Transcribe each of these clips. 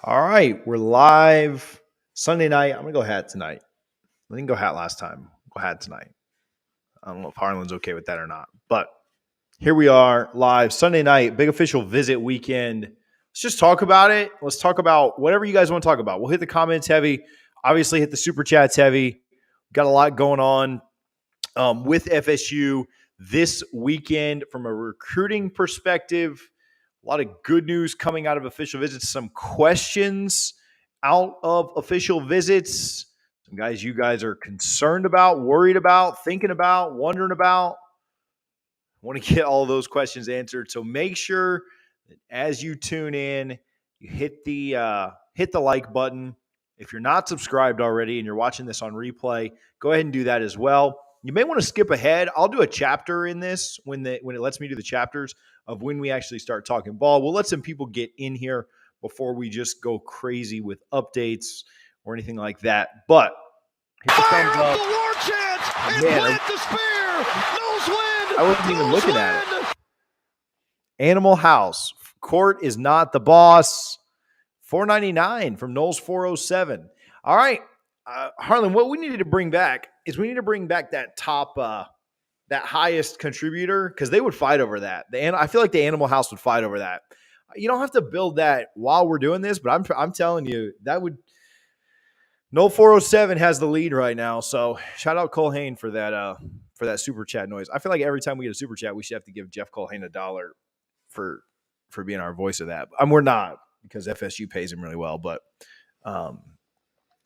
All right, we're live Sunday night. I'm gonna go hat tonight. I didn't go hat last time. Go hat tonight. I don't know if Harlan's okay with that or not, but here we are live Sunday night, big official visit weekend. Let's just talk about it. Let's talk about whatever you guys want to talk about. We'll hit the comments heavy. Obviously, hit the super chats heavy. Got a lot going on with FSU this weekend from a recruiting perspective. A lot of good news coming out of official visits. Some questions out of official visits. Some guys you guys are concerned about, worried about, thinking about, wondering about. I want to get all those questions answered. So make sure that as you tune in, you hit the like button. If you're not subscribed already and you're watching this on replay, go ahead and do that as well. You may want to skip ahead. I'll do a chapter in this when it lets me do the chapters of when we actually start talking ball. We'll let some people get in here before we just go crazy with updates or anything like that. But hit the thumbs up. The war chant and Man, plant the spear. Nose wind. I wasn't even looking at it. Animal House. Court is not the boss. $4.99 from Knowles 407. All right. Harlan, what we needed to bring back is we need to bring back that top, that highest contributor, because they would fight over that. I feel like the Animal House would fight over that. You don't have to build that while we're doing this, but I'm telling you, that would. No 407 has the lead right now, so shout out Cole Hain for that super chat noise. I feel like every time we get a super chat, we should have to give Jeff Colhane $1 for being our voice of that. We're not, because FSU pays him really well, but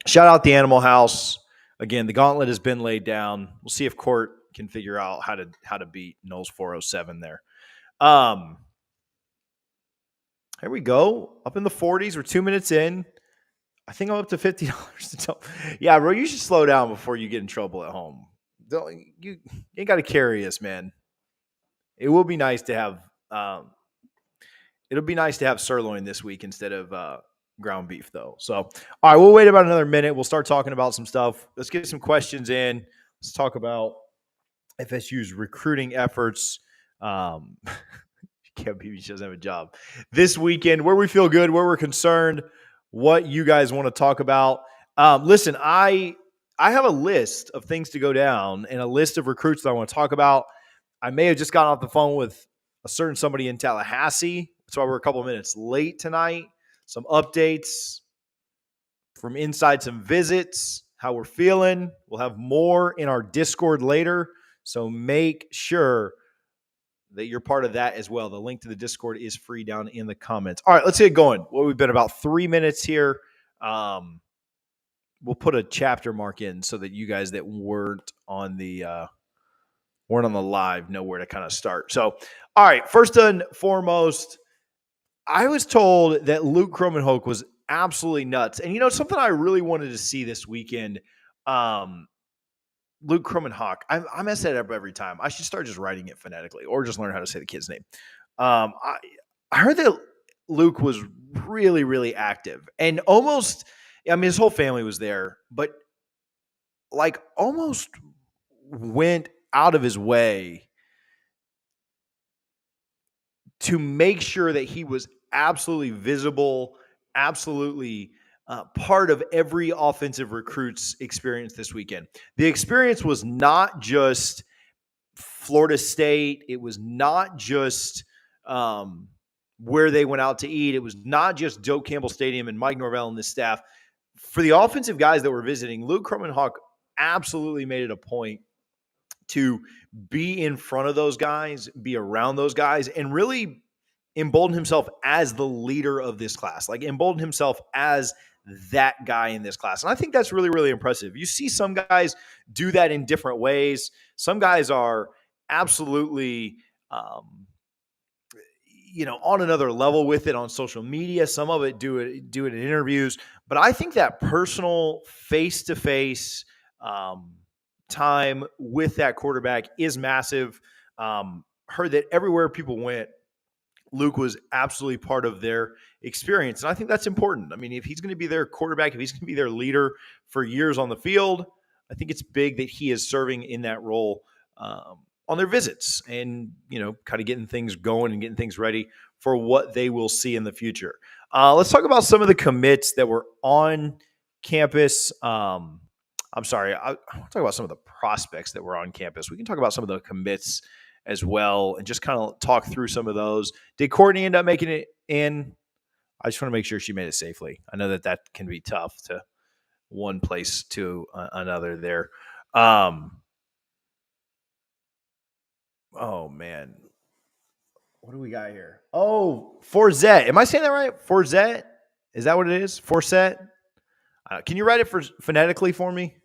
shout out the Animal House. Again, the gauntlet has been laid down. We'll see if Court can figure out how to beat Knowles 407 there. Here we go. Up in the 40s. We're 2 minutes in. I think I'm up to $50. Yeah, bro, you should slow down before you get in trouble at home. You ain't got to carry us, man. It will be nice to have it'll be nice to have sirloin this week instead of ground beef, though. So, all right, we'll wait about another minute. We'll start talking about some stuff. Let's get some questions in. Let's talk about FSU's recruiting efforts. Can't believe she doesn't have a job. This weekend, where we feel good, where we're concerned, what you guys want to talk about. Listen, I have a list of things to go down and a list of recruits that I want to talk about. I may have just gotten off the phone with a certain somebody in Tallahassee. That's why we're a couple of minutes late tonight. Some updates from inside some visits, how we're feeling. We'll have more in our Discord later, so make sure that you're part of that as well. The link to the Discord is free down in the comments. All right, let's get going. Well, we've been about 3 minutes here. We'll put a chapter mark in so that you guys that weren't on the live know where to kind of start. So, all right, first and foremost, I was told that Luke Kromenhoek was absolutely nuts. And, something I really wanted to see this weekend, Luke Kromenhoek. I mess that up every time. I should start just writing it phonetically or just learn how to say the kid's name. I heard that Luke was really, really active and almost, his whole family was there, but like almost went out of his way to make sure that he was absolutely visible, absolutely part of every offensive recruit's experience this weekend. The experience was not just Florida State. It was not just where they went out to eat. It was not just Joe Campbell Stadium and Mike Norvell and this staff. For the offensive guys that were visiting, Luke Kromenhoek absolutely made it a point to be in front of those guys, be around those guys, and really embolden himself as the leader of this class, like embolden himself as that guy in this class. And I think that's really, really impressive. You see some guys do that in different ways. Some guys are absolutely, on another level with it on social media. Some of it do it in interviews. But I think that personal face-to-face time with that quarterback is massive. Heard that everywhere people went, Luke was absolutely part of their experience. And I think that's important. If he's going to be their quarterback, if he's going to be their leader for years on the field, I think it's big that he is serving in that role on their visits and, kind of getting things going and getting things ready for what they will see in the future. Let's talk about some of the commits that were on campus. I'm sorry. I'll talk about some of the prospects that were on campus. We can talk about some of the commits as well and just kind of talk through some of those. Did Courtney end up making it in? I just want to make sure she made it safely. I know that can be tough to one place to another there. Oh, man. What do we got here? Oh, Forzette. Am I saying that right? Forzette? Is that what it is? Forzette? Can you write it phonetically for me?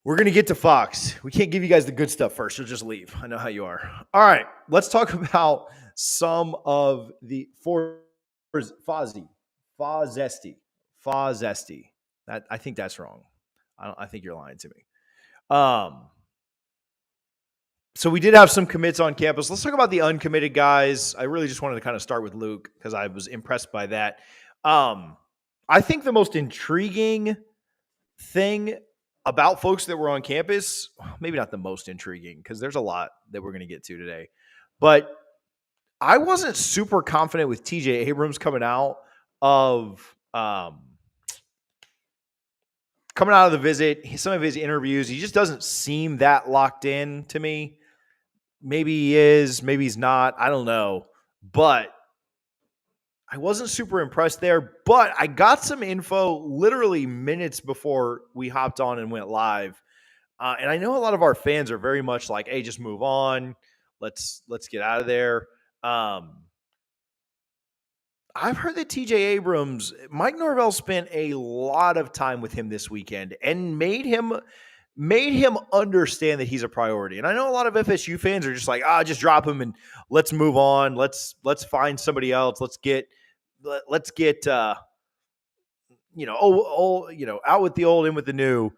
We're going to get to Fox. We can't give you guys the good stuff first. You'll just leave. I know how you are. All right. Let's talk about some of the Fozzy. I think that's wrong. I think you're lying to me. So we did have some commits on campus. Let's talk about the uncommitted guys. I really just wanted to kind of start with Luke because I was impressed by that. I think the most intriguing thing about folks that were on campus, maybe not the most intriguing because there's a lot that we're going to get to today, but I wasn't super confident with TJ Abrams coming out of the visit. Some of his interviews, he just doesn't seem that locked in to me. Maybe he is, maybe he's not. I don't know. But I wasn't super impressed there. But I got some info literally minutes before we hopped on and went live. And I know a lot of our fans are very much like, hey, just move on. Let's get out of there. I've heard that TJ Abrams, Mike Norvell spent a lot of time with him this weekend and made him understand that he's a priority. And I know a lot of FSU fans are just like, just drop him and let's move on. Let's find somebody else. Let's get out with the old, in with the new.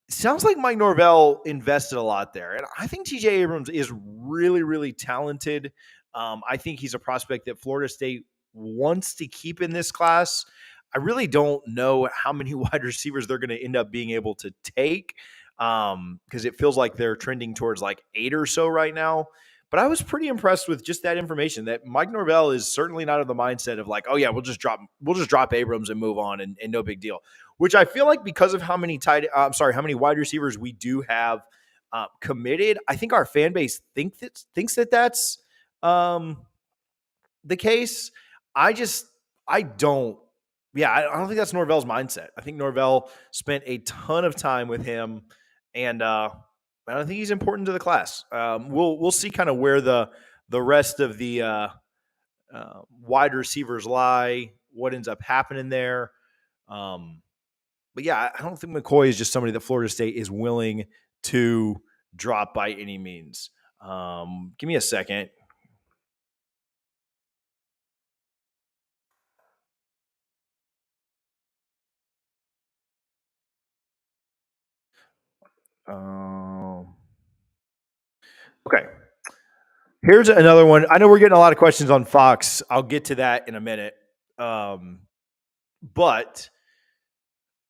It sounds like Mike Norvell invested a lot there. And I think TJ Abrams is really, really talented. I think he's a prospect that Florida State wants to keep in this class. I really don't know how many wide receivers they're going to end up being able to take because it feels like they're trending towards like 8 or so right now. But I was pretty impressed with just that information that Mike Norvell is certainly not of the mindset of like, oh yeah, we'll just drop Abrams and move on and no big deal. Which I feel like because of how many how many wide receivers we do have committed, I think our fan base thinks that that's the case. I don't think that's Norvell's mindset. I think Norvell spent a ton of time with him, and I don't think he's important to the class. We'll see kind of where the rest of the wide receivers lie, what ends up happening there. But yeah, I don't think McCoy is just somebody that Florida State is willing to drop by any means. Give me a second. Okay. Here's another one. I know we're getting a lot of questions on Fox. I'll get to that in a minute. But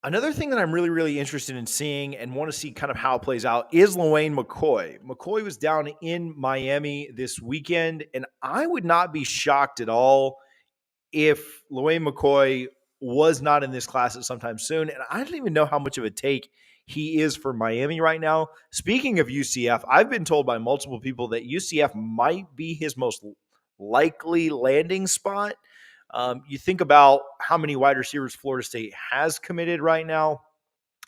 another thing that I'm really, really interested in seeing and want to see kind of how it plays out is LaWayne McCoy. McCoy was down in Miami this weekend, and I would not be shocked at all if LaWayne McCoy was not in this class at sometime soon. And I don't even know how much of a take he is for Miami right now. Speaking of UCF, I've been told by multiple people that UCF might be his most likely landing spot. You think about how many wide receivers Florida State has committed right now.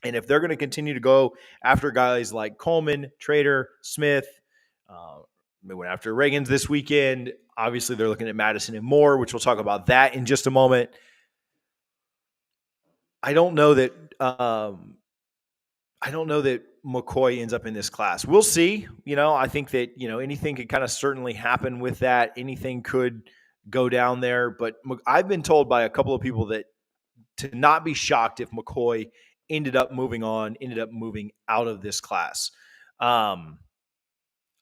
And if they're going to continue to go after guys like Coleman, Trader, Smith, they went after Reagan's this weekend. Obviously, they're looking at Madison and Moore, which we'll talk about that in just a moment. I don't know that McCoy ends up in this class. We'll see. I think that anything could kind of certainly happen with that. Anything could go down there. But I've been told by a couple of people that to not be shocked if McCoy ended up moving out of this class.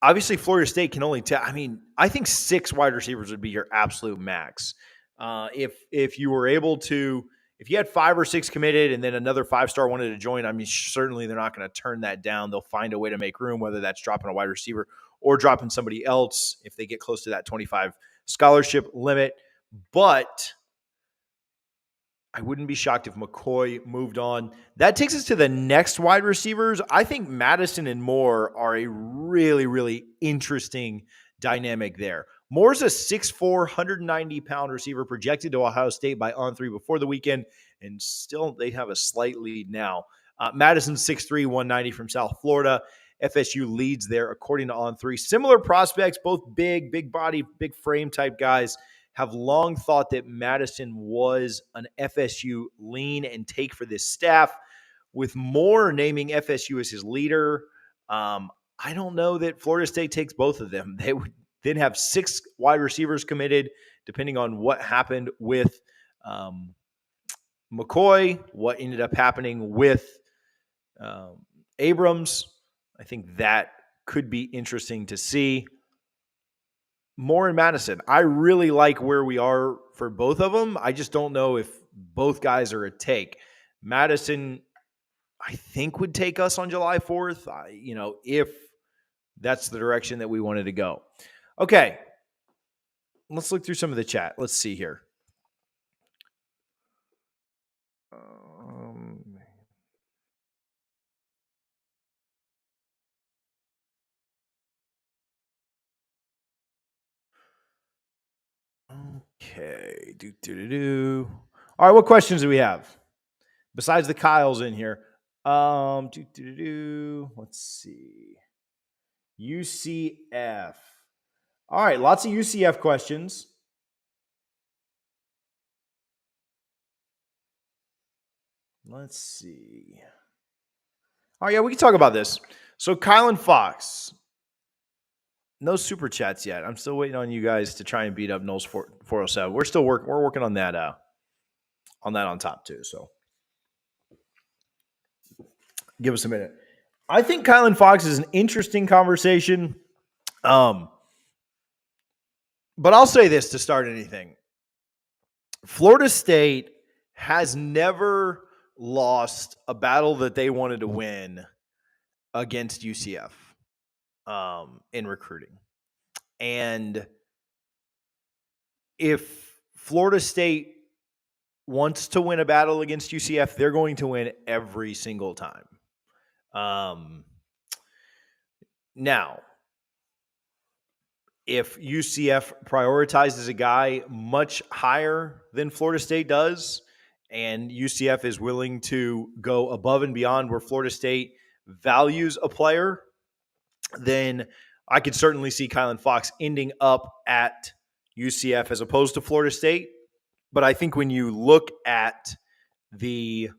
Obviously, Florida State can only tell. I think 6 wide receivers would be your absolute max. If you were able to, if you had 5 or 6 committed and then another 5-star wanted to join, certainly they're not going to turn that down. They'll find a way to make room, whether that's dropping a wide receiver or dropping somebody else if they get close to that 25 scholarship limit. But I wouldn't be shocked if McCoy moved on. That takes us to the next wide receivers. I think Madison and Moore are a really, really interesting dynamic there. Moore's a 6'4", 190-pound receiver projected to Ohio State by On3 before the weekend, and still they have a slight lead now. Madison's 6'3", 190 from South Florida. FSU leads there according to On3. Similar prospects, both big body, big frame type guys. Have long thought that Madison was an FSU lean and take for this staff. With Moore naming FSU as his leader, I don't know that Florida State takes both of them. They would then have 6 wide receivers committed, depending on what happened with McCoy, what ended up happening with Abrams. I think that could be interesting to see. Moore and Madison, I really like where we are for both of them. I just don't know if both guys are a take. Madison, I think, would take us on July 4th, if that's the direction that we wanted to go. Okay, let's look through some of the chat. Let's see here. Okay. All right, what questions do we have? Besides the Kyles in here. Let's see. UCF. All right, lots of UCF questions. Let's see. All right, yeah, we can talk about this. So Kylan Fox. No super chats yet. I'm still waiting on you guys to try and beat up Knowles 407. We're still working on that on top too. So give us a minute. I think Kylan Fox is an interesting conversation. But I'll say this to start anything. Florida State has never lost a battle that they wanted to win against UCF in recruiting. And if Florida State wants to win a battle against UCF, they're going to win every single time. Now, if UCF prioritizes a guy much higher than Florida State does, and UCF is willing to go above and beyond where Florida State values a player, then I could certainly see Kylan Fox ending up at UCF as opposed to Florida State. But I think when you look at the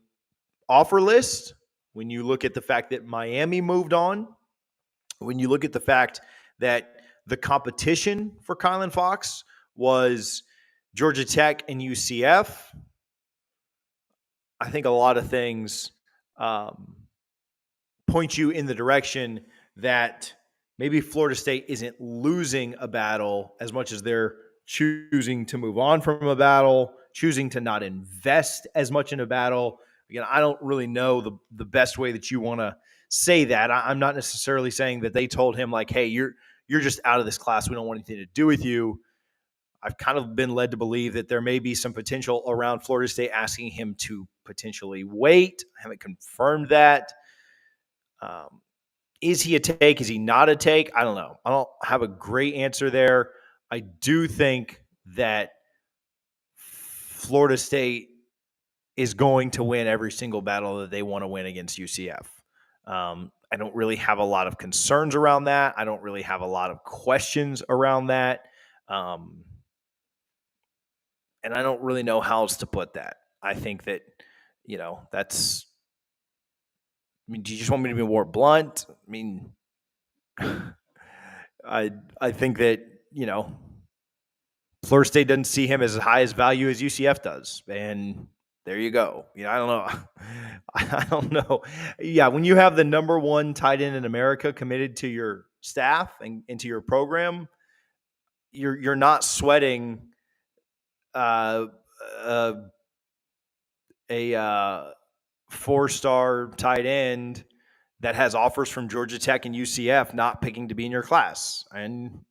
offer list, when you look at the fact that Miami moved on, when you look at the fact that the competition for Kylan Fox was Georgia Tech and UCF, I think a lot of things point you in the direction that maybe Florida State isn't losing a battle as much as they're choosing to move on from a battle, choosing to not invest as much in a battle. Again, I don't really know the best way that you want to say that. I'm not necessarily saying that they told him like, hey, you're just out of this class. We don't want anything to do with you. I've kind of been led to believe that there may be some potential around Florida State asking him to potentially wait. I haven't confirmed that. Is he a take? Is he not a take? I don't know. I don't have a great answer there. I do think that Florida State is going to win every single battle that they want to win against UCF. I don't really have a lot of concerns around that. I don't really have a lot of questions around that. And I don't really know how else to put that. I think that, that's, do you just want me to be more blunt? I mean, I think that, Florida State doesn't see him as high as value as UCF does. And there you go. I don't know. I don't know. Yeah, when you have the number one tight end in America committed to your staff and into your program, you're not sweating a 4-star tight end that has offers from Georgia Tech and UCF not picking to be in your class. And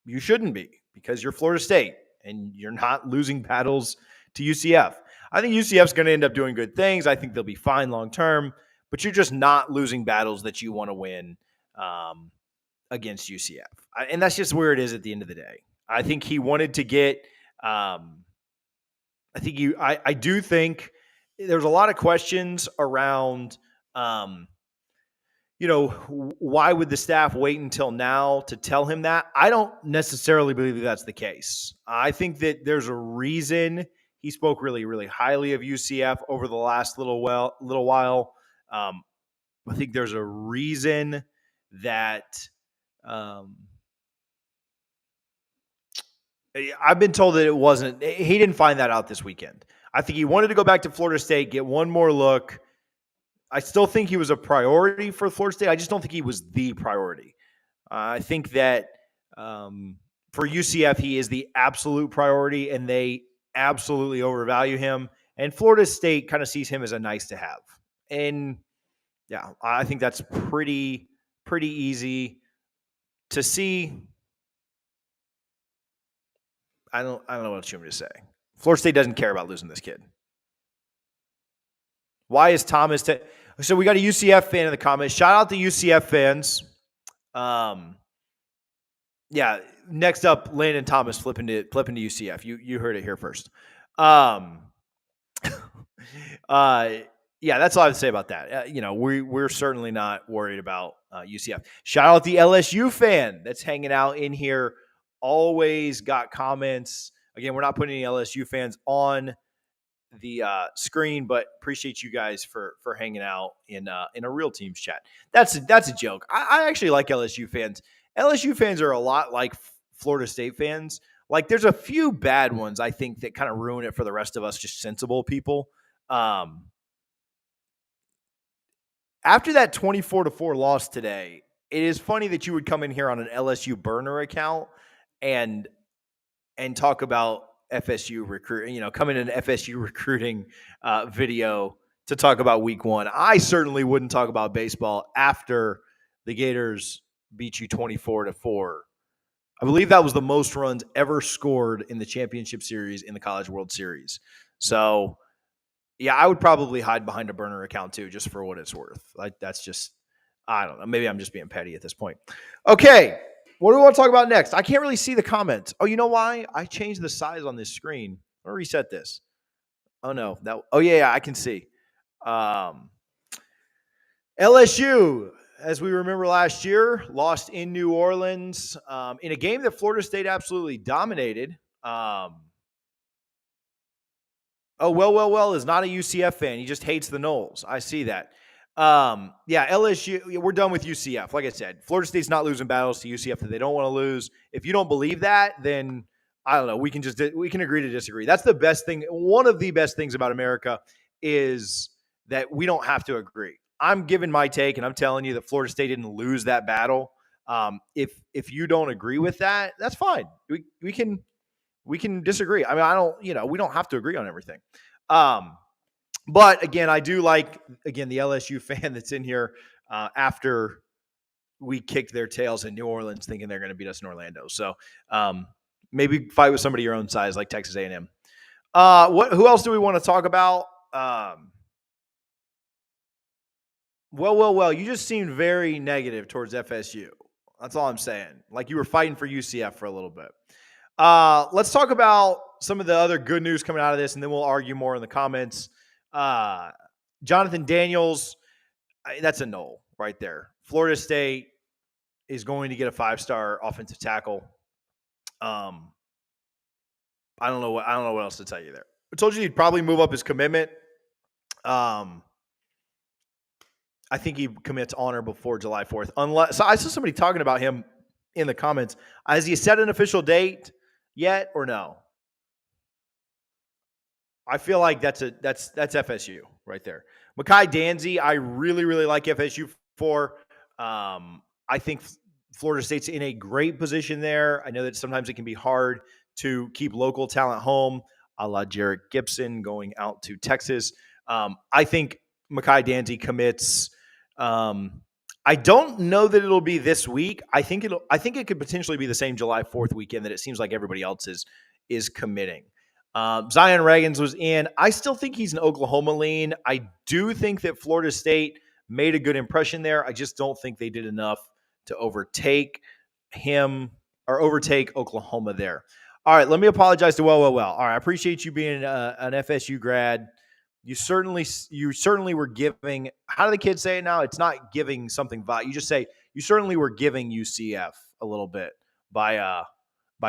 you shouldn't be, because you're Florida State and you're not losing battles to UCF. I think UCF's going to end up doing good things. I think they'll be fine long term, but you're just not losing battles that you want to win against UCF. And that's just where it is at the end of the day. I think he wanted to get I do think there's a lot of questions around why would the staff wait until now to tell him that? I don't necessarily believe that that's the case. I think that there's a reason he spoke really, really highly of UCF over the last little while. I think there's a reason that I've been told that it wasn't. He didn't find that out this weekend. I think he wanted to go back to Florida State, get one more look. I still think he was a priority for Florida State. I just don't think he was the priority. I think that for UCF, he is the absolute priority, and they absolutely overvalue him. And Florida State kind of sees him as a nice to have. And yeah, I think that's pretty easy to see. I don't know what you want me to say. Florida State doesn't care about losing this kid. Why is Thomas? So we got a UCF fan in the comments. Shout out to UCF fans. Yeah. Next up, Landon Thomas flipping to UCF. You heard it here first. Yeah, that's all I have to say about that. We're certainly not worried about UCF. Shout out the LSU fan that's hanging out in here. Always got comments. Again, we're not putting any LSU fans on the screen, but appreciate you guys for hanging out in a real teams chat. That's a joke. I actually like LSU fans. LSU fans are a lot like Florida State fans. Like, there's a few bad ones, I think, that kind of ruin it for the rest of us, just sensible people. After that 24-4 loss today, it is funny that you would come in here on an LSU burner account and talk about FSU recruiting, come in an FSU recruiting video to talk about week one. I certainly wouldn't talk about baseball after the Gators beat you 24-4. I believe that was the most runs ever scored in the championship series in the College World Series. So, yeah, I would probably hide behind a burner account too, just for what it's worth. That's just, I don't know. Maybe I'm just being petty at this point. Okay. What do we want to talk about next? I can't really see the comments. Oh, you know why? I changed the size on this screen. I'm going to reset this. Oh, no. Yeah, I can see. LSU, as we remember last year, lost in New Orleans in a game that Florida State absolutely dominated. Well is not a UCF fan. He just hates the Noles. I see that. LSU, we're done with UCF. Like I said, Florida State's not losing battles to UCF that they don't want to lose. If you don't believe that, then I don't know. We can agree to disagree. That's the best thing. One of the best things about America is that we don't have to agree. I'm giving my take, and I'm telling you that Florida State didn't lose that battle. If you don't agree with that, that's fine. We can disagree. I mean, we don't have to agree on everything. But again, I do like, the LSU fan that's in here after we kicked their tails in New Orleans thinking they're going to beat us in Orlando. So maybe fight with somebody your own size like Texas A&M. Who else do we want to talk about? Well, you just seemed very negative towards FSU. That's all I'm saying. Like you were fighting for UCF for a little bit. Let's talk about some of the other good news coming out of this, and then we'll argue more in the comments. Jonathan Daniels, that's a no right there. Florida State is going to get a 5-star offensive tackle. I don't know what else to tell you there. I told you he'd probably move up his commitment. I think he commits honor before July 4th. So I saw somebody talking about him in the comments. Has he set an official date yet or no? I feel like that's FSU right there. Mekhi Danzy, I really, really like FSU for. I think Florida State's in a great position there. I know that sometimes it can be hard to keep local talent home, a la Jarek Gibson going out to Texas. I think Mekhi Danzy commits. I don't know that it'll be this week. I think it could potentially be the same July 4th weekend that it seems like everybody else is committing. Zion Reagans was in. I still think he's an Oklahoma lean. I do think that Florida State made a good impression there. I just don't think they did enough to overtake him or overtake Oklahoma there. All right, let me apologize to well. All right, I appreciate you being an FSU grad. You certainly were giving. How do the kids say it now? It's not giving something. You just say you certainly were giving UCF a little bit by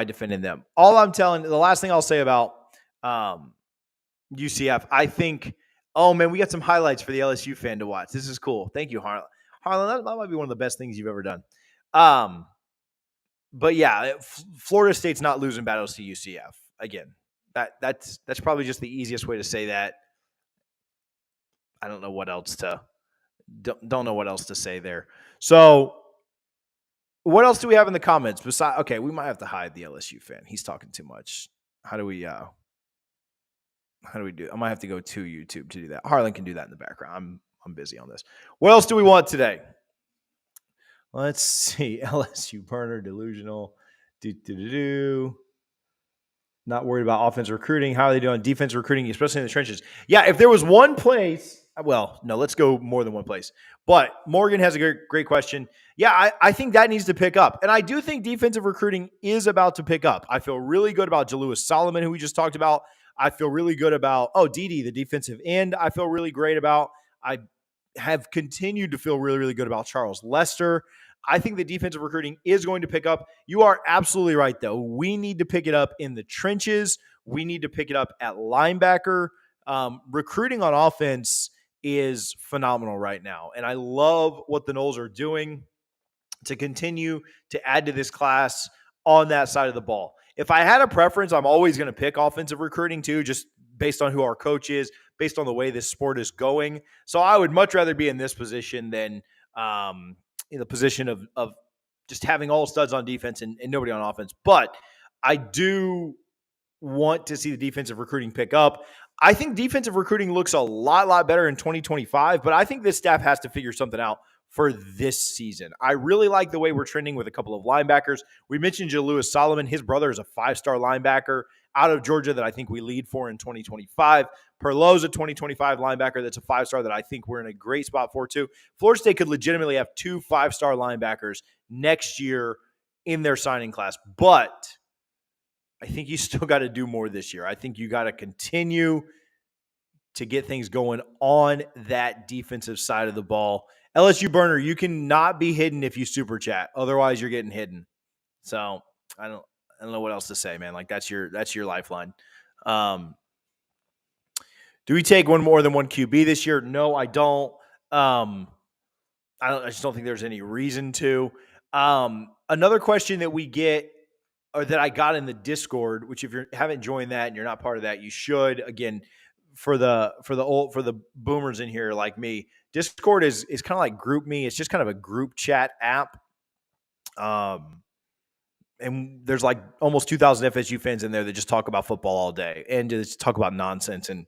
defending them. All I'm telling. The last thing I'll say about UCF, I think. Oh man, we got some highlights for the LSU fan to watch. This is cool. Thank you, Harlan. Harlan, that might be one of the best things you've ever done. But yeah, Florida State's not losing battles to UCF again. That's probably just the easiest way to say that. I don't know what else to don't know what else to say there. So, what else do we have in the comments? Besides, okay, we might have to hide the LSU fan. He's talking too much. How do we do? I might have to go to YouTube to do that. Harlan can do that in the background. I'm busy on this. What else do we want today? Let's see. LSU burner delusional. Not worried about offense recruiting. How are they doing defense recruiting, especially in the trenches? Yeah, if there was one place, well, no, let's go more than one place. But Morgan has a great question. Yeah, I think that needs to pick up. And I do think defensive recruiting is about to pick up. I feel really good about Jalewis Solomon, who we just talked about. I feel really good about, Dede, the defensive end. I feel really great about. I have continued to feel really, really good about Charles Lester. I think the defensive recruiting is going to pick up. You are absolutely right, though. We need to pick it up in the trenches. We need to pick it up at linebacker. Recruiting on offense is phenomenal right now. And I love what the Noles are doing to continue to add to this class on that side of the ball. If I had a preference, I'm always going to pick offensive recruiting too, just based on who our coach is, based on the way this sport is going. So I would much rather be in this position than in the position of just having all studs on defense and nobody on offense. But I do want to see the defensive recruiting pick up. I think defensive recruiting looks a lot better in 2025, but I think this staff has to figure something out for this season. I really like the way we're trending with a couple of linebackers. We mentioned Jalewis Solomon. His brother is a 5-star linebacker out of Georgia that I think we lead for in 2025. Perlow's a 2025 linebacker that's a 5-star that I think we're in a great spot for too. Florida State could legitimately have 2 5-star linebackers next year in their signing class. But I think you still got to do more this year. I think you got to continue to get things going on that defensive side of the ball. LSU burner, you cannot be hidden if you super chat. Otherwise, you're getting hidden. So I don't know what else to say, man. Like that's your lifeline. Do we take one more than one QB this year? No, I don't. I just don't think there's any reason to. Another question that we get, or that I got in the Discord, which if you haven't joined that and you're not part of that, you should. Again, for the boomers in here like me, Discord is kind of like GroupMe. It's just kind of a group chat app. And there's like almost 2,000 FSU fans in there that just talk about football all day and just talk about nonsense. And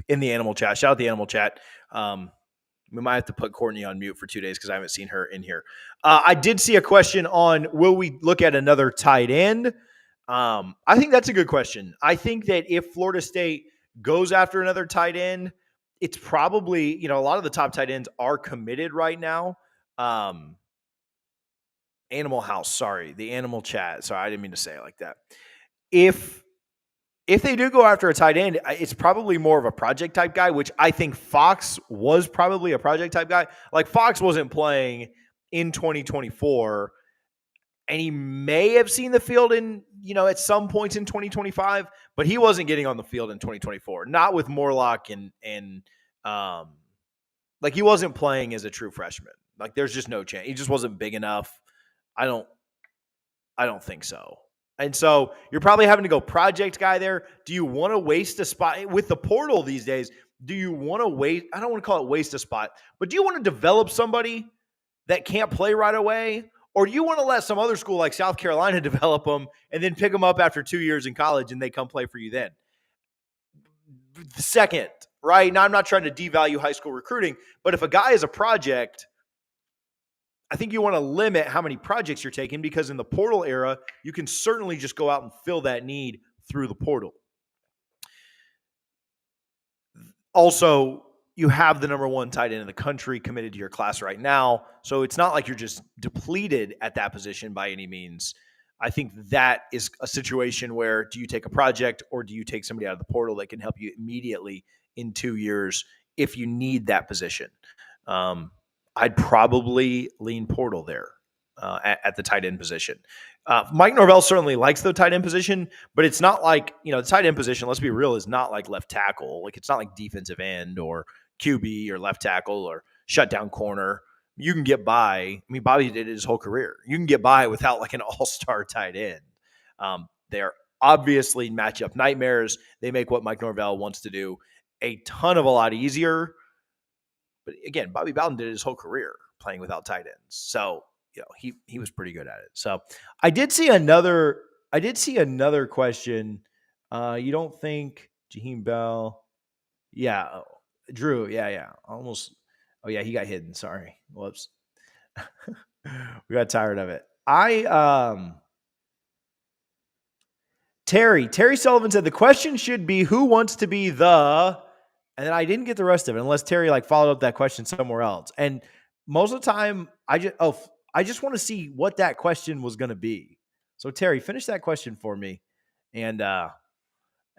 in the animal chat, shout out the animal chat. We might have to put Courtney on mute for 2 days because I haven't seen her in here. I did see a question on, will we look at another tight end? I think that's a good question. I think that if Florida State goes after another tight end, it's probably, a lot of the top tight ends are committed right now. Animal House, sorry, the animal chat. Sorry, I didn't mean to say it like that. If they do go after a tight end, it's probably more of a project type guy, which I think Fox was probably a project type guy. Like Fox wasn't playing in 2024, and he may have seen the field in, at some points in 2025, but he wasn't getting on the field in 2024. Not with Morlock and like he wasn't playing as a true freshman. Like there's just no chance. He just wasn't big enough. I don't think so. And so you're probably having to go project guy there. Do you want to waste a spot with the portal these days? Do you want to wait? I don't want to call it waste a spot, but do you want to develop somebody that can't play right away? Or do you want to let some other school like South Carolina develop them and then pick them up after 2 years in college and they come play for you then? Second, right? Now, I'm not trying to devalue high school recruiting, but if a guy is a project, I think you want to limit how many projects you're taking, because in the portal era, you can certainly just go out and fill that need through the portal. Also, you have the number one tight end in the country committed to your class right now. So it's not like you're just depleted at that position by any means. I think that is a situation where, do you take a project or do you take somebody out of the portal that can help you immediately in 2 years if you need that position? I'd probably lean portal there at the tight end position. Mike Norvell certainly likes the tight end position, but it's not like, the tight end position, let's be real, is not like left tackle. Like, it's not like defensive end or QB or left tackle or shutdown corner. You can get by. I mean, Bobby did it his whole career. You can get by without like an all-star tight end. They're obviously matchup nightmares. They make what Mike Norvell wants to do a lot easier. But again, Bobby Bowden did his whole career playing without tight ends. So, he was pretty good at it. So I did see another question. You don't think Jaheim Bell? Yeah. Drew. Yeah. Almost. Oh yeah. He got hidden. Sorry. Whoops. We got tired of it. Terry Sullivan said the question should be who wants to be the, and then I didn't get the rest of it unless Terry followed up that question somewhere else. And most of the time I just want to see what that question was going to be. So Terry, finish that question for me and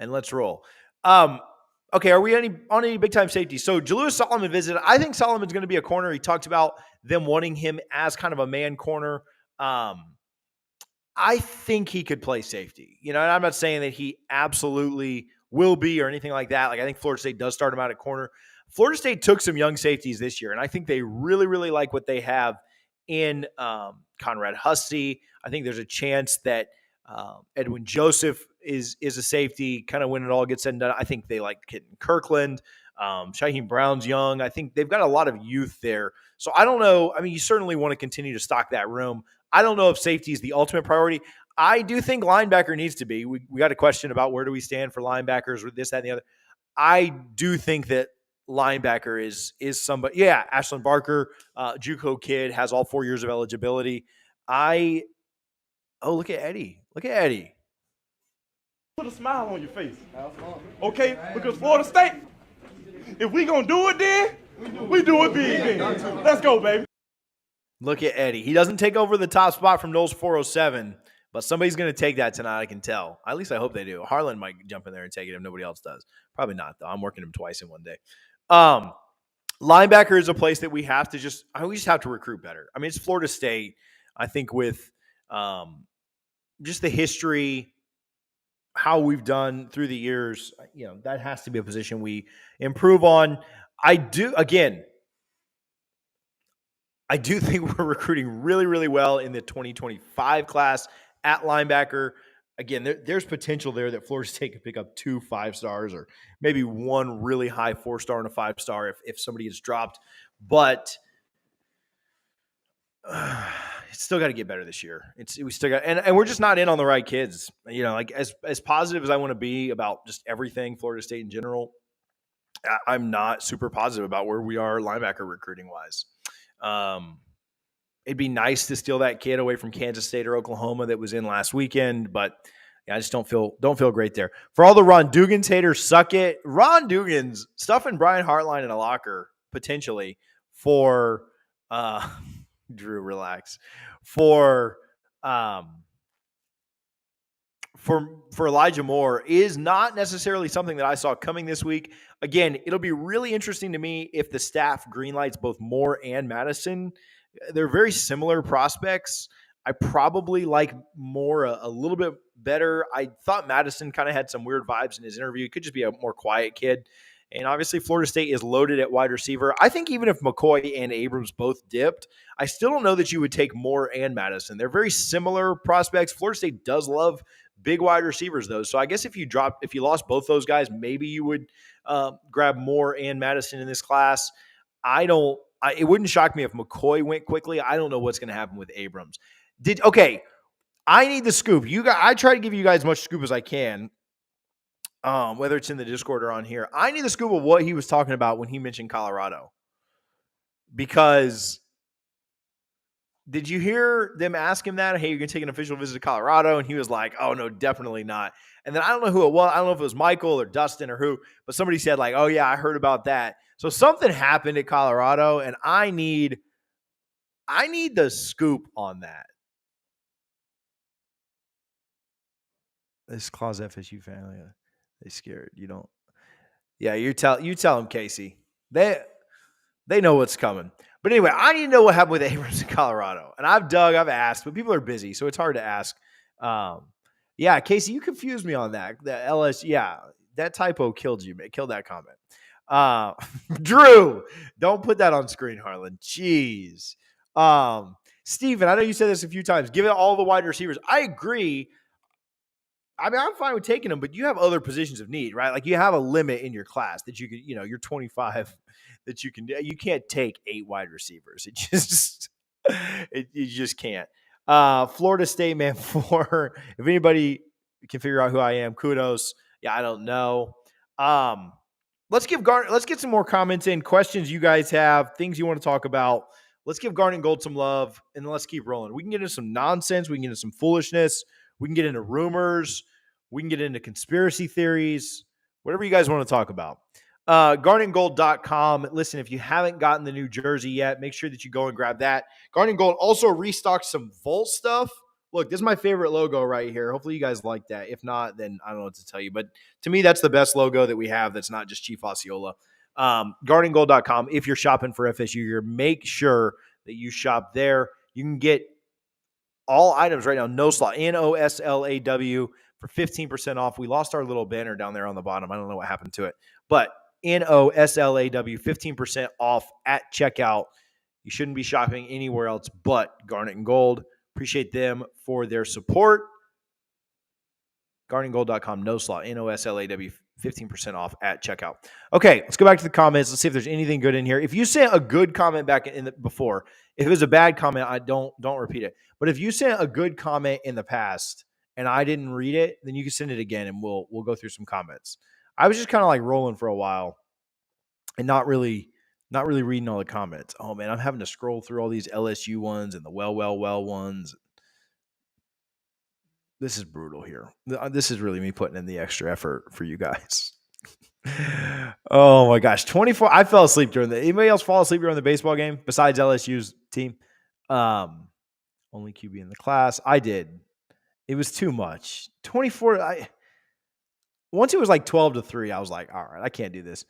let's roll. Okay. Are we on any big time safety? So Jalewis Solomon visited. I think Solomon's going to be a corner. He talked about them wanting him as kind of a man corner. I think he could play safety, and I'm not saying that he absolutely will be or anything like that. Like, I think Florida State does start him out at corner. Florida State took some young safeties this year, and I think they really, really like what they have in Conrad Hussey. I think there's a chance that Edwin Joseph is a safety, kind of when it all gets said and done. I think they like Kitten Kirkland. Shaheem Brown's young. I think they've got a lot of youth there. So I don't know. I mean, you certainly want to continue to stock that room. I don't know if safety is the ultimate priority. I do think linebacker needs to be. We got a question about where do we stand for linebackers with this, that, and the other. I do think that linebacker is somebody. Yeah, Ashlyn Barker, JUCO kid, has all 4 years of eligibility. Look at Eddie. Put a smile on your face. Okay? Because Florida State, if we gonna do it then, we do it big then. Let's go, baby. Look at Eddie. He doesn't take over the top spot from Knowles 407, but somebody's going to take that tonight, I can tell. At least I hope they do. Harlan might jump in there and take it if nobody else does. Probably not, though. I'm working him twice in one day. Linebacker is a place that we just have to recruit better. I mean, it's Florida State. I think with just the history, how we've done through the years, that has to be a position we improve on. I do think we're recruiting really, really well in the 2025 class at linebacker. Again, there's potential there that Florida State could pick up 2 5-stars or maybe 1 really high 4-star and a 5-star if somebody gets dropped. But it's still got to get better this year. We still got, and we're just not in on the right kids. As positive as I want to be about just everything Florida State in general, I'm not super positive about where we are linebacker recruiting wise. It'd be nice to steal that kid away from Kansas State or Oklahoma that was in last weekend, but I just don't feel great there. For all the Ron Dugans haters, suck it. Ron Dugans stuffing Brian Hartline in a locker potentially for Drew, relax. For Elijah Moore is not necessarily something that I saw coming this week. Again, it'll be really interesting to me if the staff greenlights both Moore and Madison. They're very similar prospects. I probably like Moore a little bit better. I thought Madison kind of had some weird vibes in his interview. He could just be a more quiet kid. And obviously Florida State is loaded at wide receiver. I think even if McCoy and Abrams both dipped, I still don't know that you would take Moore and Madison. They're very similar prospects. Florida State does love big wide receivers, though. So I guess if you lost both those guys, maybe you would grab Moore and Madison in this class. It wouldn't shock me if McCoy went quickly. I don't know what's going to happen with Abrams. I need the scoop. I try to give you guys as much scoop as I can, whether it's in the Discord or on here. I need the scoop of what he was talking about when he mentioned Colorado. Because Did you hear them ask him that? Hey, you're going to take an official visit to Colorado? And he was like, oh, no, definitely not. And then I don't know who it was. I don't know if it was Michael or Dustin or who, but somebody said like, oh, yeah, I heard about that. So something happened at Colorado, and I need the scoop on that. This Claus FSU family, they scared. You don't. Yeah, you tell them, Casey. They know what's coming. But anyway, I need to know what happened with Abrams in Colorado. And I've asked, but people are busy, so it's hard to ask. Yeah, Casey, you confused me on that. The LS, yeah, that typo killed you. It killed that comment. Drew, don't put that on screen, Harlan. Jeez. Steven, I know you said this a few times. Give it all the wide receivers. I agree. I mean, I'm fine with taking them, but you have other positions of need, right? Like you have a limit in your class that you could, you're 25 that you can't take 8 wide receivers. It just, you just can't. Florida State, man, 4. If anybody can figure out who I am, kudos. Yeah, I don't know. Let's get some more comments in, questions you guys have, things you want to talk about. Let's give Garnet and Gold some love, and let's keep rolling. We can get into some nonsense. We can get into some foolishness. We can get into rumors. We can get into conspiracy theories, whatever you guys want to talk about. GarnetandGold.com. Listen, if you haven't gotten the new jersey yet, make sure that you go and grab that. Garnet and Gold also restocked some Volt stuff. Look, this is my favorite logo right here. Hopefully you guys like that. If not, then I don't know what to tell you. But to me, that's the best logo that we have that's not just Chief Osceola. GarnetandGold.com. If you're shopping for FSU, make sure that you shop there. You can get all items right now, NOSLAW, NOSLAW, for 15% off. We lost our little banner down there on the bottom. I don't know what happened to it. But NOSLAW, 15% off at checkout. You shouldn't be shopping anywhere else but Garnet and Gold. Appreciate them for their support. GarnetandGold.com, NOSLAW, NOSLAW, 15% off at checkout. Okay, let's go back to the comments. Let's see if there's anything good in here. If you sent a good comment back before, if it was a bad comment, I don't repeat it. But if you sent a good comment in the past and I didn't read it, then you can send it again and we'll go through some comments. I was just kind of like rolling for a while and not really reading all the comments. Oh man, I'm having to scroll through all these LSU ones and the well ones. This is brutal here. This is really me putting in the extra effort for you guys. Oh my gosh. 24. I fell asleep during anybody else fall asleep during the baseball game besides LSU's team? Only QB in the class. I did. It was too much. 24. Once it was like 12-3, I was like, all right, I can't do this.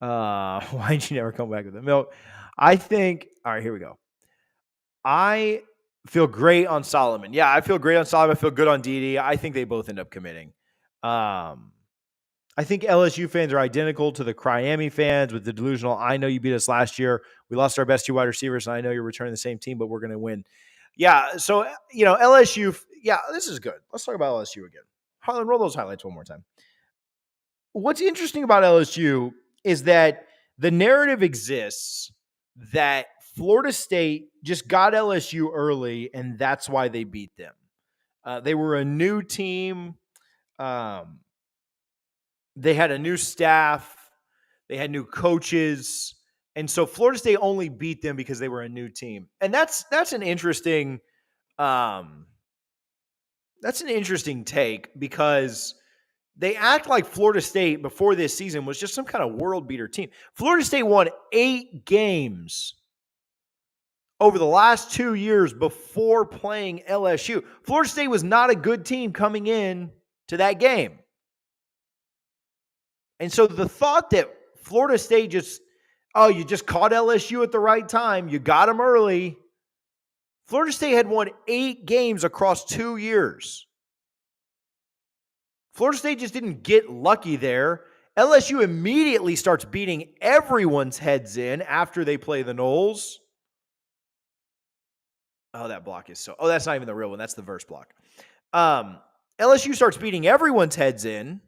Why'd you never come back with the milk? I think, all right, here we go. I feel great on Solomon. Yeah, I feel great on Solomon. I feel good on DD. I think they both end up committing. I think LSU fans are identical to the Miami fans with the delusional, I know you beat us last year. We lost our best 2 wide receivers, and I know you're returning the same team, but we're going to win. Yeah, so, LSU, yeah, this is good. Let's talk about LSU again. Harlan, roll those highlights one more time. What's interesting about LSU is that the narrative exists that Florida State just got LSU early, and that's why they beat them. They were a new team. They had a new staff. They had new coaches. And so Florida State only beat them because they were a new team. And that's an interesting take because they act like Florida State before this season was just some kind of world beater team. Florida State won 8 games over the last 2 years before playing LSU. Florida State was not a good team coming in to that game. And so the thought that Florida State you just caught LSU at the right time, you got them early. Florida State had won 8 games across 2 years. Florida State just didn't get lucky there. LSU immediately starts beating everyone's heads in after they play the Noles. Oh, that block is so... Oh, that's not even the real one. That's the verse block. LSU starts beating everyone's heads in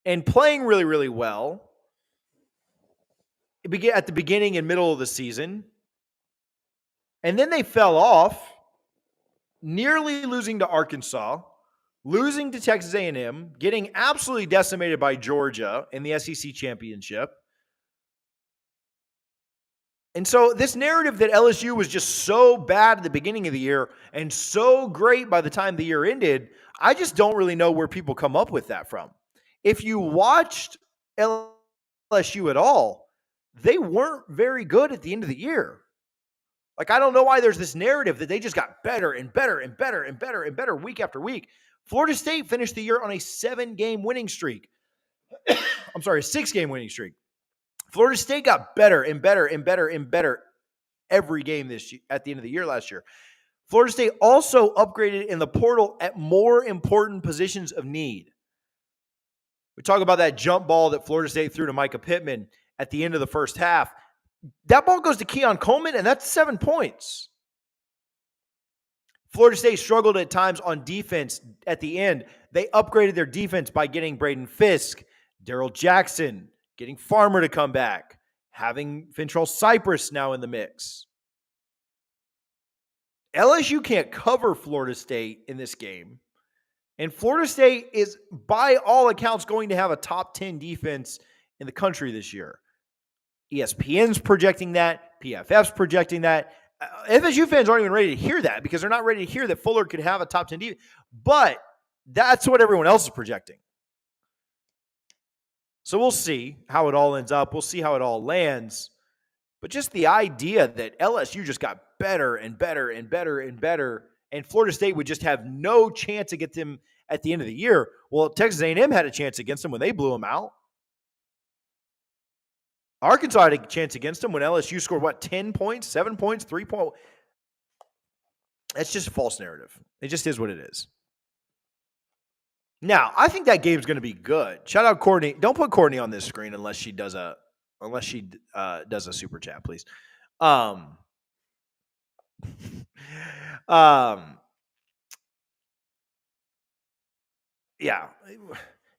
and playing really, really well at the beginning and middle of the season. And then they fell off, nearly losing to Arkansas, losing to Texas A&M, getting absolutely decimated by Georgia in the SEC championship. And so this narrative that LSU was just so bad at the beginning of the year and so great by the time the year ended, I just don't really know where people come up with that from. If you watched LSU at all, they weren't very good at the end of the year. Like, I don't know why there's this narrative that they just got better and better and better and better and better week after week. Florida State finished the year on a 7-game winning streak. I'm sorry, a 6-game winning streak. Florida State got better and better and better and better every game this year, at the end of the year last year. Florida State also upgraded in the portal at more important positions of need. We talk about that jump ball that Florida State threw to Micah Pittman at the end of the first half. That ball goes to Keon Coleman, and that's 7 points. Florida State struggled at times on defense at the end. They upgraded their defense by getting Braden Fisk, Darrell Jackson, getting Farmer to come back, having Fintrell Cypress now in the mix. LSU can't cover Florida State in this game. And Florida State is, by all accounts, going to have a top 10 defense in the country this year. ESPN's projecting that. PFF's projecting that. FSU fans aren't even ready to hear that because they're not ready to hear that Fuller could have a top 10 defense. But that's what everyone else is projecting. So we'll see how it all ends up. We'll see how it all lands. But just the idea that LSU just got better and better and better and better, and Florida State would just have no chance against them at the end of the year. Well, Texas A&M had a chance against them when they blew them out. Arkansas had a chance against them when LSU scored, 10 points, 7 points, 3 points? That's just a false narrative. It just is what it is. Now, I think that game's going to be good. Shout out Courtney. Don't put Courtney on this screen unless she does a super chat, please. Yeah.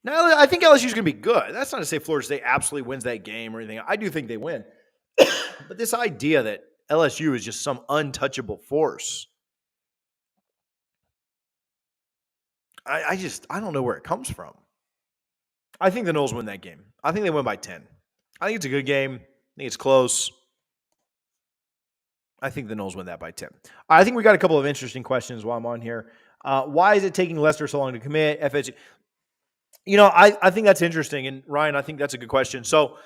Now, I think LSU's going to be good. That's not to say Florida State absolutely wins that game or anything. I do think they win. But this idea that LSU is just some untouchable force, I don't know where it comes from. I think the Noles win that game. I think they win by 10. I think it's a good game. I think it's close. I think the Noles win that by 10. I think we got a couple of interesting questions while I'm on here. Why is it taking Lester so long to commit? FSU. I think that's interesting. And Ryan, I think that's a good question. So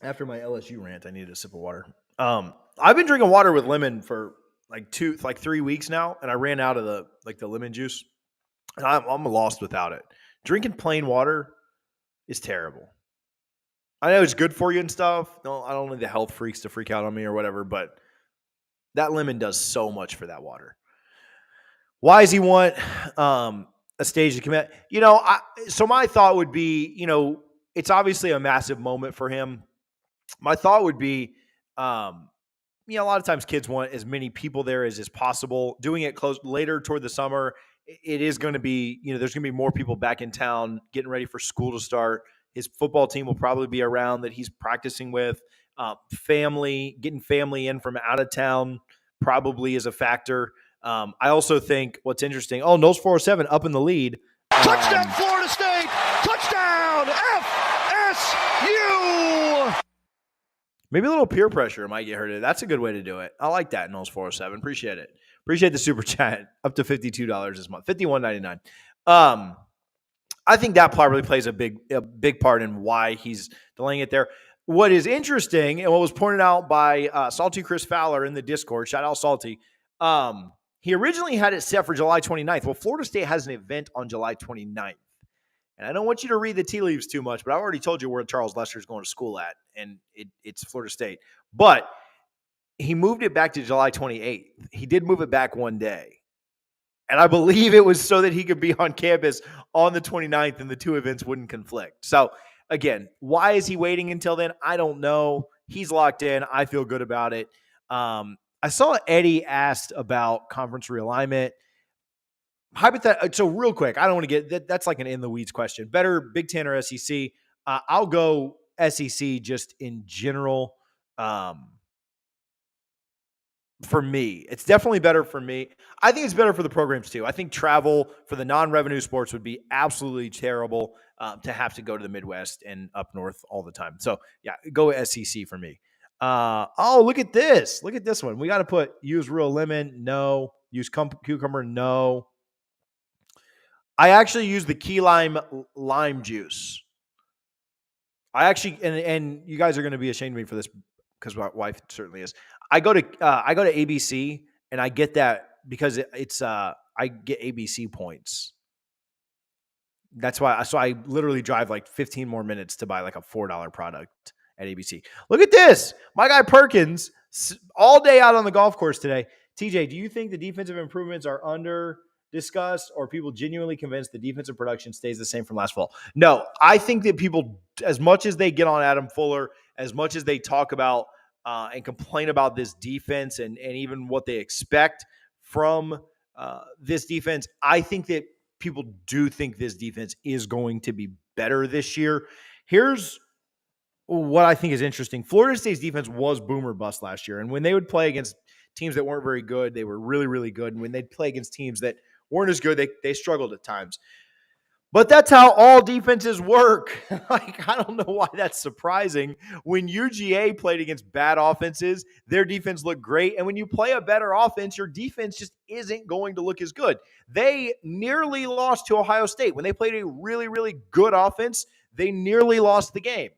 after my LSU rant, I needed a sip of water. I've been drinking water with lemon for like 3 weeks now, and I ran out of the lemon juice, and I'm lost without it. Drinking plain water is terrible. I know it's good for you and stuff. No, I don't need the health freaks to freak out on me or whatever, but that lemon does so much for that water. Why does he want a stage to commit? So my thought would be, it's obviously a massive moment for him. My thought would be, a lot of times kids want as many people there as is possible. Doing it later toward the summer, it is going to be, there's going to be more people back in town getting ready for school to start. His football team will probably be around that he's practicing with. Getting family in from out of town probably is a factor. I also think what's interesting, Noles 407 up in the lead. Touchdown, Florida State! Touchdown, FSU! Maybe a little peer pressure might get hurt. That's a good way to do it. I like that, Noles 407. Appreciate it. Appreciate the super chat. Up to $52 this month. $51.99. I think that probably plays a big part in why he's delaying it there. What is interesting, and what was pointed out by Salty Chris Fowler in the Discord, shout out Salty, he originally had it set for July 29th. Well, Florida State has an event on July 29th. And I don't want you to read the tea leaves too much, but I've already told you where Charles Lester is going to school at, and it's Florida State. But he moved it back to July 28th. He did move it back one day. And I believe it was so that he could be on campus on the 29th and the two events wouldn't conflict. So, again, why is he waiting until then? I don't know. He's locked in. I feel good about it. I saw Eddie asked about conference realignment. So real quick, I don't want to get that's like an in the weeds question. Better Big Ten or SEC? I'll go SEC just in general. for me. It's definitely better for me. I think it's better for the programs too. I think travel for the non-revenue sports would be absolutely terrible to have to go to the Midwest and up north all the time. So yeah, go SEC for me. Look at this. Look at this one. We got to put use real lemon. No. Use cucumber. No. I actually use the key lime juice. I actually, and you guys are going to be ashamed of me for this because my wife certainly is. I go to ABC and I get that because it's I get ABC points. That's why. So I literally drive like 15 more minutes to buy like a $4 product at ABC. Look at this. My guy Perkins all day out on the golf course today. TJ, do you think the defensive improvements are under discussed or people genuinely convinced the defensive production stays the same from last fall? No, I think that people, as much as they get on Adam Fuller, as much as they talk about and complain about this defense and even what they expect from this defense, I think that people do think this defense is going to be better this year. Here's what I think is interesting. Florida State's defense was boom or bust last year. And when they would play against teams that weren't very good, they were really, really good. And when they'd play against teams that weren't as good, they struggled at times. But that's how all defenses work. Like, I don't know why that's surprising. When UGA played against bad offenses, their defense looked great. And when you play a better offense, your defense just isn't going to look as good. They nearly lost to Ohio State. When they played a really, really good offense, they nearly lost the game.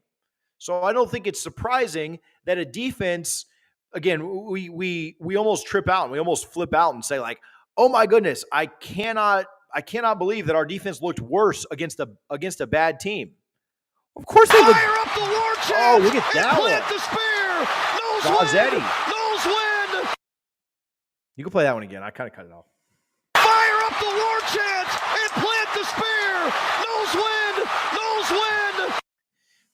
So I don't think it's surprising that a defense, again, we almost trip out and we almost flip out and say like, oh my goodness, I cannot believe that our defense looked worse against a bad team. Of course they looked. Fire up the war chant. Oh, look at that plant one. the spear. Gazzetti. Nose wind. You can play that one again. I kind of cut it off. Fire up the war chant and plant the spear. Nose wind. Nose wind.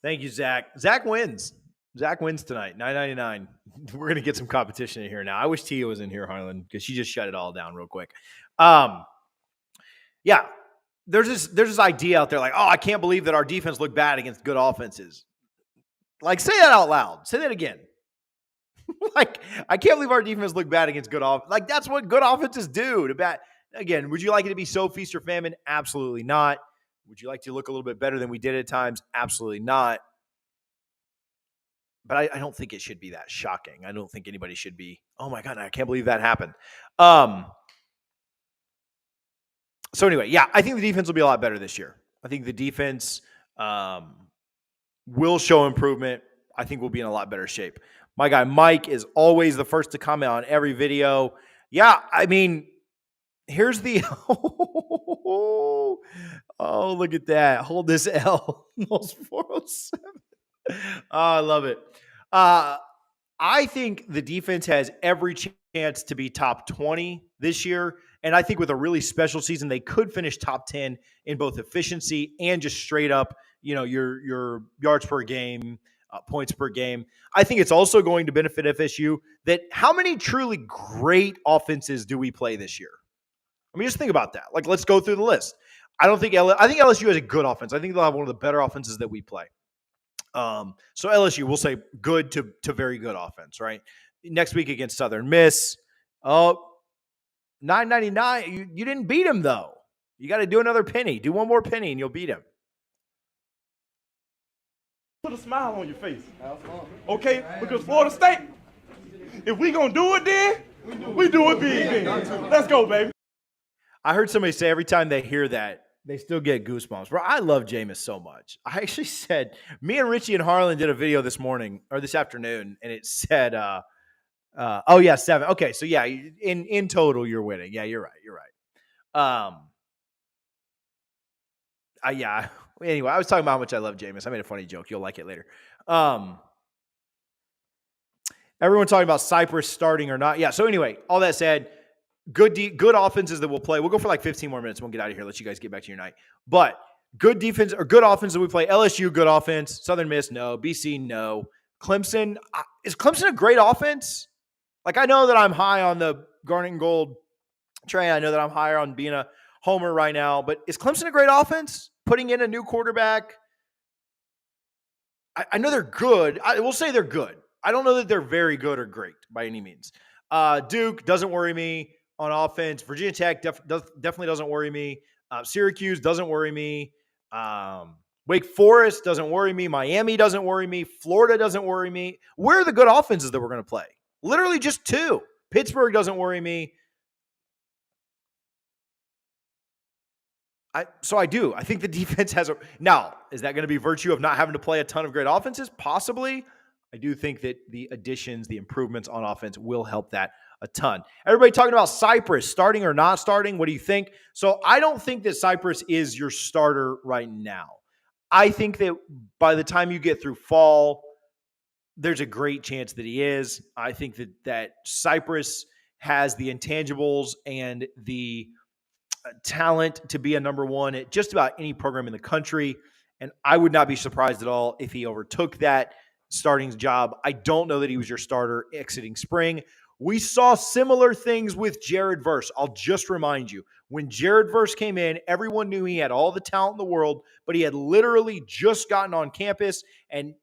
Thank you, Zach. Zach wins. Zach wins tonight, $9.99. We're gonna get some competition in here now. I wish Tia was in here, Harlan, because she just shut it all down real quick. Yeah, there's this idea out there like, oh, I can't believe that our defense looked bad against good offenses. Like, say that out loud. Say that again. Like, I can't believe our defense looked bad against good offense. Like, that's what good offenses do. Again, would you like it to be so feast or famine? Absolutely not. Would you like to look a little bit better than we did at times? Absolutely not. But I don't think it should be that shocking. I don't think anybody should be, oh my God, I can't believe that happened. So anyway, yeah, I think the defense will be a lot better this year. I think the defense will show improvement. I think we'll be in a lot better shape. My guy Mike is always the first to comment on every video. Yeah, I mean, here's the oh, look at that. Hold this L. Almost 407. Oh, I love it. I think the defense has every chance to be top 20 this year. And I think with a really special season, they could finish top 10 in both efficiency and just straight up, your yards per game, points per game. I think it's also going to benefit FSU that how many truly great offenses do we play this year? I mean, just think about that. Like, let's go through the list. I think LSU has a good offense. I think they'll have one of the better offenses that we play. So LSU, we'll say good to very good offense, right? Next week against Southern Miss. Oh, $9.99. You didn't beat him, though. You got to do another penny. Do one more penny, and you'll beat him. Put a smile on your face. Okay? Because Florida State, if we going to do it then, we do it big then. Let's go, baby. I heard somebody say every time they hear that, they still get goosebumps. Bro, I love Jameis so much. I actually said, me and Richie and Harlan did a video this morning or this afternoon, and it said, 7. Okay, so yeah, in total, you're winning. Yeah, you're right. Yeah. Anyway, I was talking about how much I love Jameis. I made a funny joke. You'll like it later. Everyone talking about Cypress starting or not. Yeah, so anyway, all that said, good offenses that we'll play. We'll go for like 15 more minutes. We'll get out of here. Let you guys get back to your night. But good defense or good offense that we play. LSU, good offense. Southern Miss, no. BC, no. Clemson, is Clemson a great offense? Like, I know that I'm high on the Garnet and Gold train. I know that I'm higher on being a homer right now. But is Clemson a great offense? Putting in a new quarterback? I know they're good. I will say they're good. I don't know that they're very good or great by any means. Duke doesn't worry me on offense. Virginia Tech definitely doesn't worry me. Syracuse doesn't worry me. Wake Forest doesn't worry me. Miami doesn't worry me. Florida doesn't worry me. Where are the good offenses that we're going to play? Literally just 2. Pittsburgh doesn't worry me. So I do. I think the defense has a... Now, is that going to be virtue of not having to play a ton of great offenses? Possibly. I do think that the additions, the improvements on offense will help that a ton. Everybody talking about Cypress, starting or not starting. What do you think? So I don't think that Cypress is your starter right now. I think that by the time you get through fall, there's a great chance that he is. I think that Cypress has the intangibles and the talent to be a number 1 at just about any program in the country. And I would not be surprised at all if he overtook that starting job. I don't know that he was your starter exiting spring. We saw similar things with Jared Verse. I'll just remind you, when Jared Verse came in, everyone knew he had all the talent in the world, but he had literally just gotten on campus, and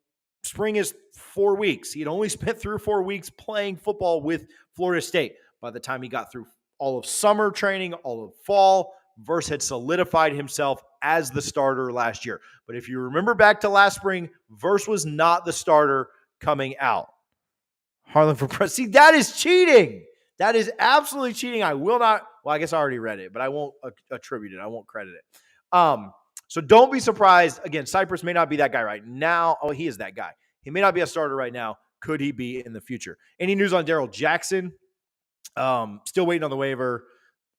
spring is 4 weeks. He had only spent 3 or 4 weeks playing football with Florida State. By the time he got through all of summer training, all of fall, Verse had solidified himself as the starter last year. But if you remember back to last spring, Verse was not the starter coming out. Harlan for press. See, that is cheating. That is absolutely cheating. I will not. Well, I guess I already read it, but I won't attribute it. I won't credit it. So don't be surprised. Again, Cypress may not be that guy right now. Oh, he is that guy. He may not be a starter right now. Could he be in the future? Any news on Daryl Jackson? Still waiting on the waiver.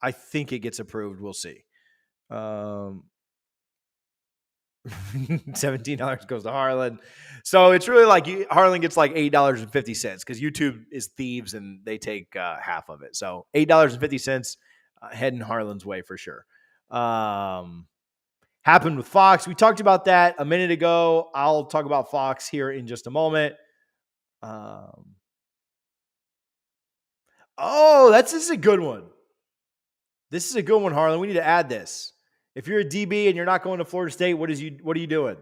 I think it gets approved. We'll see. $17 goes to Harlan. So it's really like Harlan gets like $8.50 because YouTube is thieves and they take half of it. So $8.50 heading Harlan's way for sure. Happened with Fox. We talked about that a minute ago. I'll talk about Fox here in just a moment. This is a good one. This is a good one, Harlan. We need to add this. If you're a DB and you're not going to Florida State, what are you doing?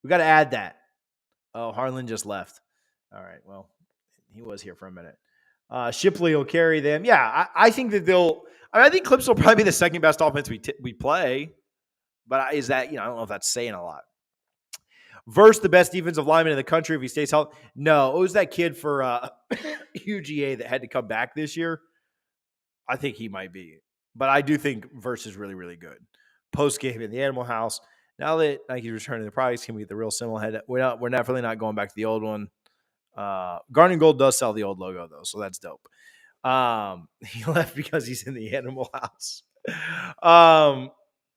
We got to add that. Oh, Harlan just left. All right. Well, he was here for a minute. Shipley will carry them. Yeah, I think that I think Clips will probably be the second best offense we play. But is that, I don't know if that's saying a lot. Versus the best defensive lineman in the country if he stays healthy. No, it was that kid for UGA that had to come back this year. I think he might be. But I do think Verse is really, really good. Post game in the Animal House. Now that Nike's returning the price, can we get the real symbol head? We're definitely not going back to the old one. Garden Gold does sell the old logo though, so that's dope. He left because he's in the Animal House.